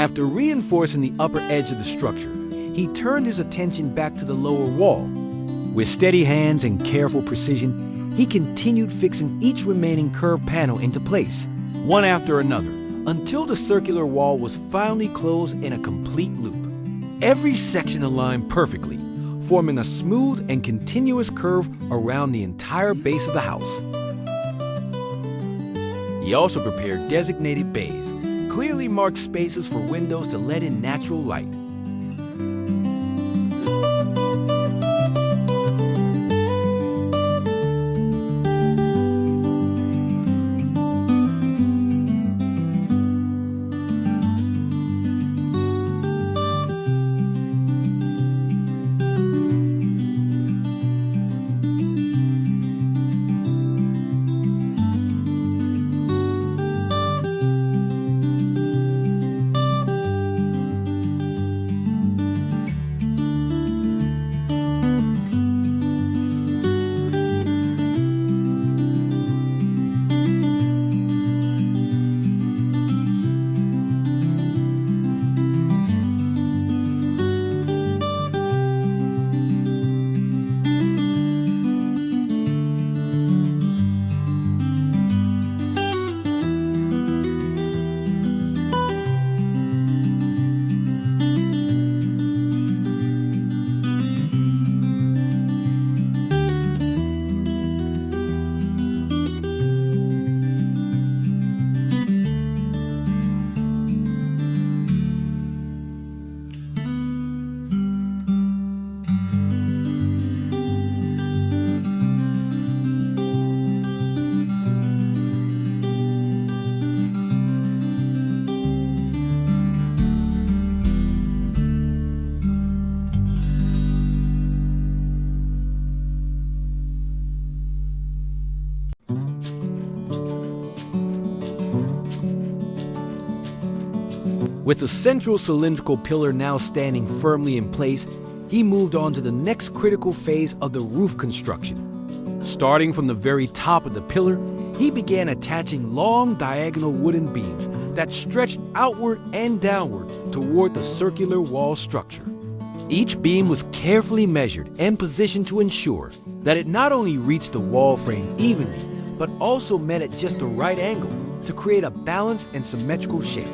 After reinforcing the upper edge of the structure, he turned his attention back to the lower wall. With steady hands and careful precision, he continued fixing each remaining curved panel into place, one after another, until the circular wall was finally closed in a complete loop. Every section aligned perfectly, forming a smooth and continuous curve around the entire base of the house. He also prepared designated bays, clearly marked spaces for windows to let in natural light. With the central cylindrical pillar now standing firmly in place, he moved on to the next critical phase of the roof construction. Starting from the very top of the pillar, he began attaching long diagonal wooden beams that stretched outward and downward toward the circular wall structure. Each beam was carefully measured and positioned to ensure that it not only reached the wall frame evenly, but also met at just the right angle to create a balanced and symmetrical shape.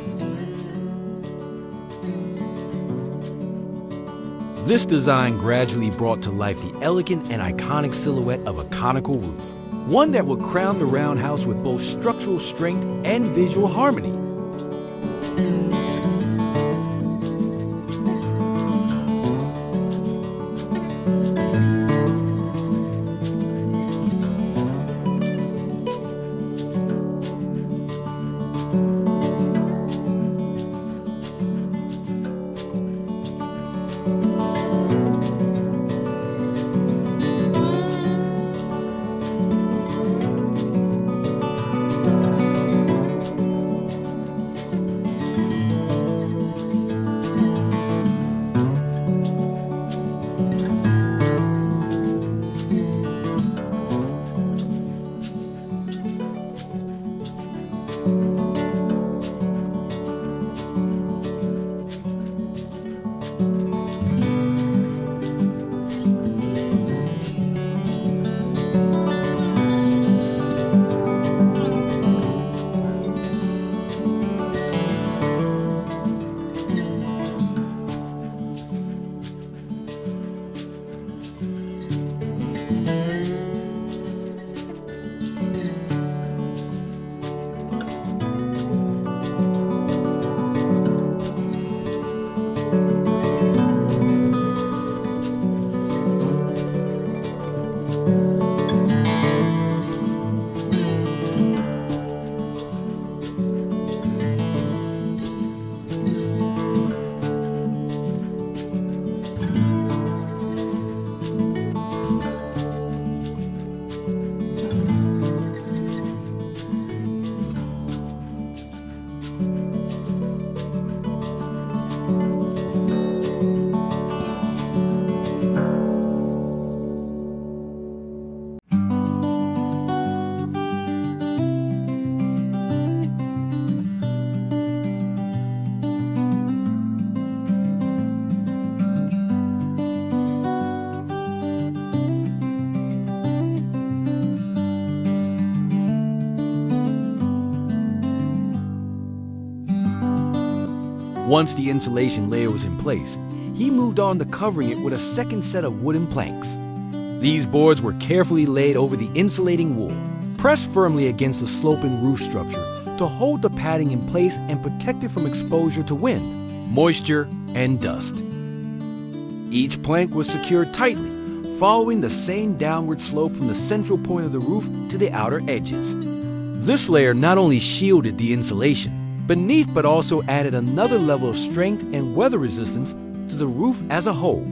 This design gradually brought to life the elegant and iconic silhouette of a conical roof, one that would crown the roundhouse with both structural strength and visual harmony. Once the insulation layer was in place, he moved on to covering it with a second set of wooden planks. These boards were carefully laid over the insulating wool, pressed firmly against the sloping roof structure to hold the padding in place and protect it from exposure to wind, moisture, and dust. Each plank was secured tightly, following the same downward slope from the central point of the roof to the outer edges. This layer not only shielded the insulation beneath, but also added another level of strength and weather resistance to the roof as a whole.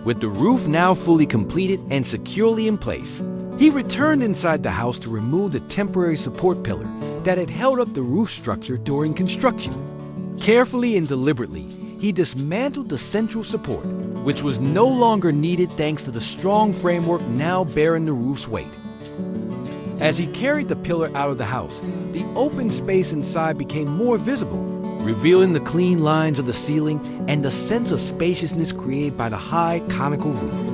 With the roof now fully completed and securely in place, he returned inside the house to remove the temporary support pillar that had held up the roof structure during construction. Carefully and deliberately, he dismantled the central support, which was no longer needed thanks to the strong framework now bearing the roof's weight. As he carried the pillar out of the house, the open space inside became more visible, revealing the clean lines of the ceiling and the sense of spaciousness created by the high conical roof.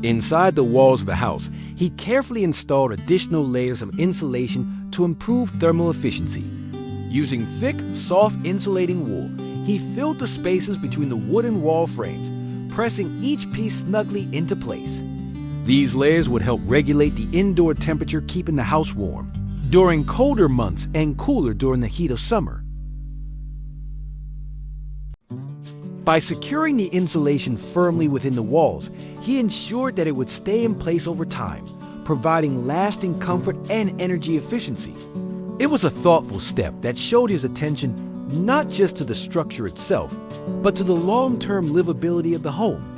Inside the walls of the house, he carefully installed additional layers of insulation to improve thermal efficiency. Using thick, soft insulating wool, he filled the spaces between the wooden wall frames, pressing each piece snugly into place. These layers would help regulate the indoor temperature, keeping the house warm during colder months and cooler during the heat of summer. By securing the insulation firmly within the walls, he ensured that it would stay in place over time, providing lasting comfort and energy efficiency. It was a thoughtful step that showed his attention not just to the structure itself, but to the long-term livability of the home.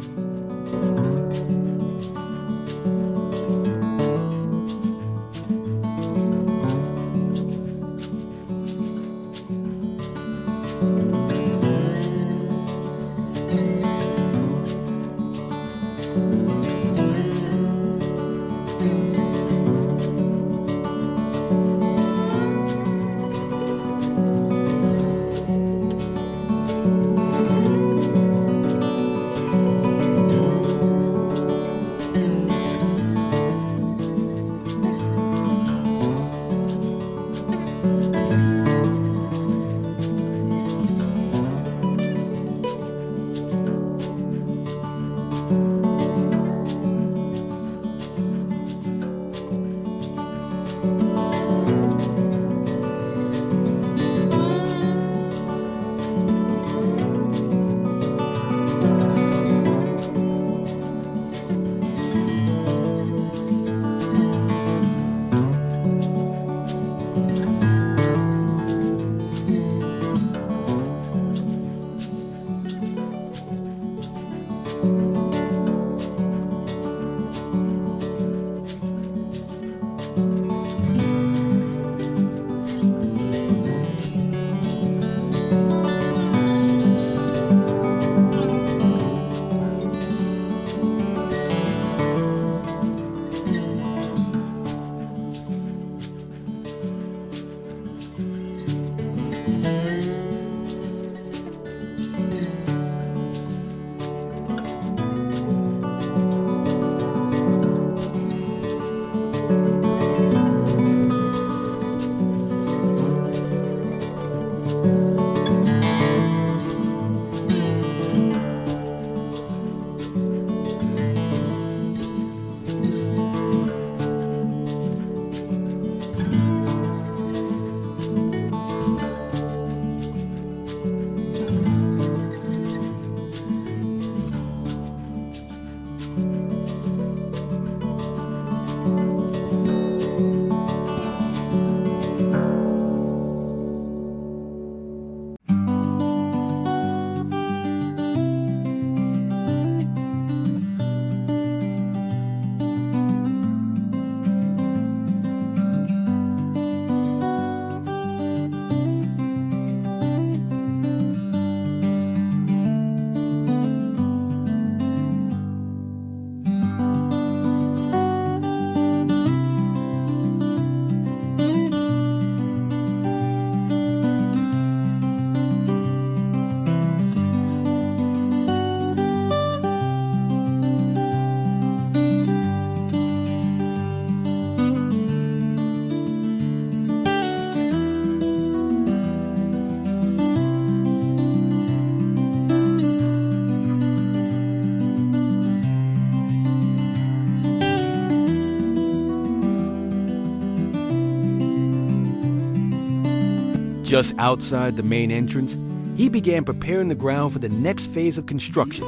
Just outside the main entrance, he began preparing the ground for the next phase of construction,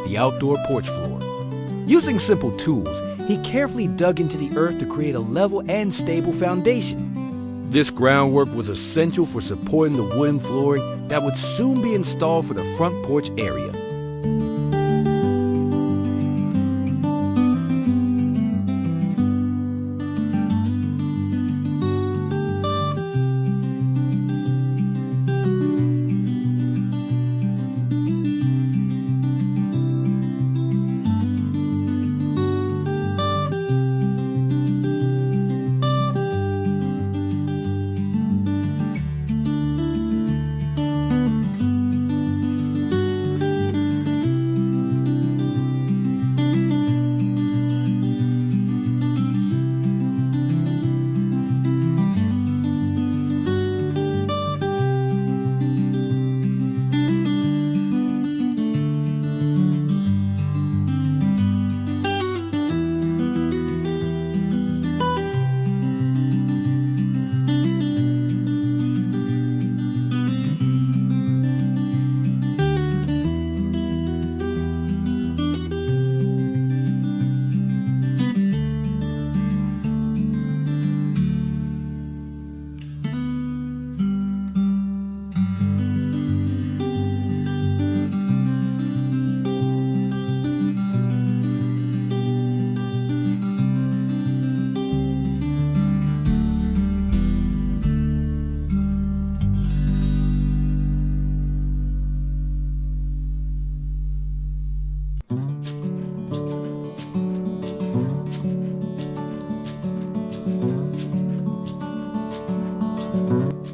the outdoor porch floor. Using simple tools, he carefully dug into the earth to create a level and stable foundation. This groundwork was essential for supporting the wooden flooring that would soon be installed for the front porch area.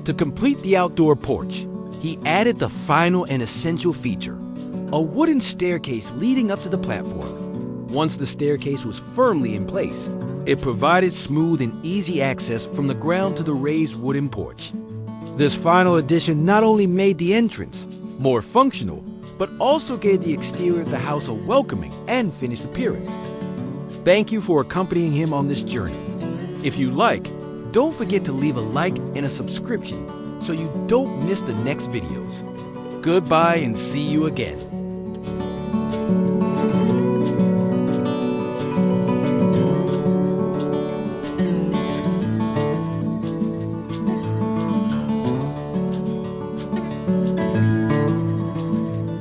To complete the outdoor porch, he added the final and essential feature, a wooden staircase leading up to the platform. Once the staircase was firmly in place, it provided smooth and easy access from the ground to the raised wooden porch. This final addition not only made the entrance more functional, but also gave the exterior of the house a welcoming and finished appearance. Thank you for accompanying him on this journey. If you like, don't forget to leave a like and a subscription so you don't miss the next videos. Goodbye and see you again.